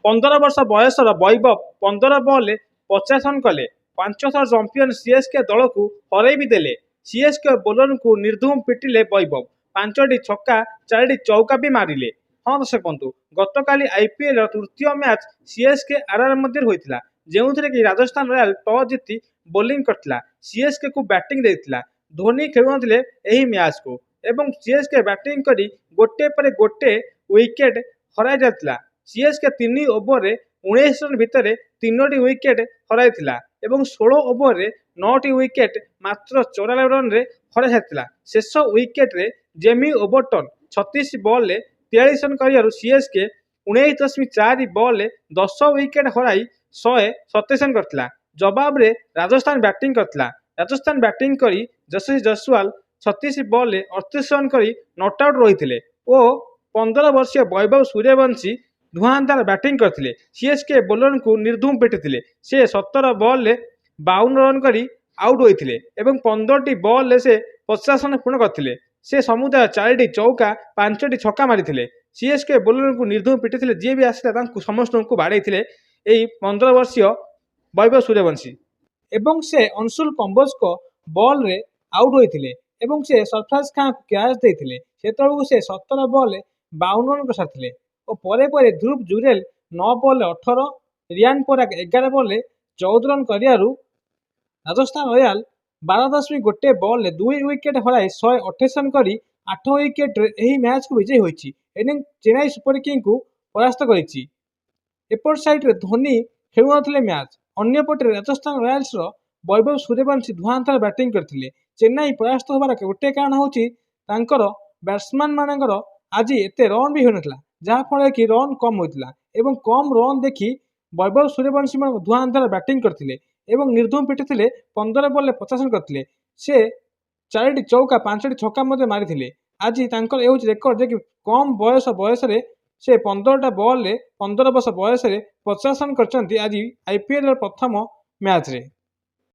15 वर्ष बयसर वैभव 15 ball 50 run कले। 5 थर चंपियन सीएसके दल को हरई भी देले। सीएसके बोलर को निर्धूम पिटिले वैभव। 5टी छक्का 4टी चौका भी मारिले। हाँ दर्शक बंधु, गतकाली आईपीएल तृतीय मैच सीएसके आरआर मध्य होता जो कि राजस्थान रॉयल टॉस जीति बोलिंग करथिला। सीएसके को बैटिंग देथिला। धोनी खेलुनथिले एही मैच को एवं सीएसके बैटिंग करी गोटे पर गोटे विकेट हराई जाथिला। सीएसके 3 ओवर रे 19 रन भितर 3टी विकेट हराई थिला एवं 16 ओवर रे 9टी विकेट मात्र 94 रन रे हराई जाथिला। शेष विकेट रे जेमी ओवरटन 36 बॉल 43 रन करियारु सीएसके 19.4 बॉल 10 विकेट हराई 127 रन करथिला। जवाब रे राजस्थान बैटिंग करथिला। राजस्थान बैटिंग करी यशस्वी जयसवाल 36 बॉल 38 रन करी नॉट आउट रही और 15 वर्षीय वैभव सूर्यवंशी धुआंधार बैटिंग करथिले। सीएसके बोलर को निर्धूम पिटिथिले। से 17 बॉल 52 रन करी आउट होइथिले एवं 15टी बॉल से 50 रन पूर्ण करथिले। से समुदाय 4टी चौका 5टी छक्का मारिथिले। सीएसके बोलर को निर्धूम पिटिथिले। जी भी आसिला तांकु समस्त को बाड़ेइथिले एई 15 वर्षीय वैभव सूर्यवंशी एवं से अंशुल कंबोज को बॉल रे आउट होइथिले एवं से सरफराज खान को कैच देइथिले। सेतळु से 17 बॉल 52 रन करसारथिले और परे परे Dhruv Jurel 9 ball 18, Riyan Parag 11 ball 14 run करियारु राजस्थान रॉयल 12.1 बॉल 2 विकेट हराई 128 रन करी 8 विकेट एही मैच को विजयी होइछि एवं चेन्नई सुपर किंग को परास्त करिछि। एपट साइड रे धोनी खेलुनथिले मैच। अन्यपटे राजस्थान रॉयल्स रो वैभव सूर्यवंशी धुआंधार बैटिंग करथिले। चेन्नई परास्त होबार गोटे कारण होछि तांकर बैट्समैन मानकर आज एते रन भी होनथला जहाँ फल कि रन कम होइतला एवं कम रन देखि वैभव सूर्यवंशी धुआंधार बैटिंग करथिले एवं निर्धूम पिटिथिले। 15 बॉल 50 रन करथिले। से 4टी चौका 5टी छक्का मध्य मारिथिले। आज तांकर ए होछि रेकर्ड जे कि कम बयस रे से 15टा बॉल 15 वर्ष बयस 50 रन करछन्ती आज आईपीएल प्रथम मैच रे।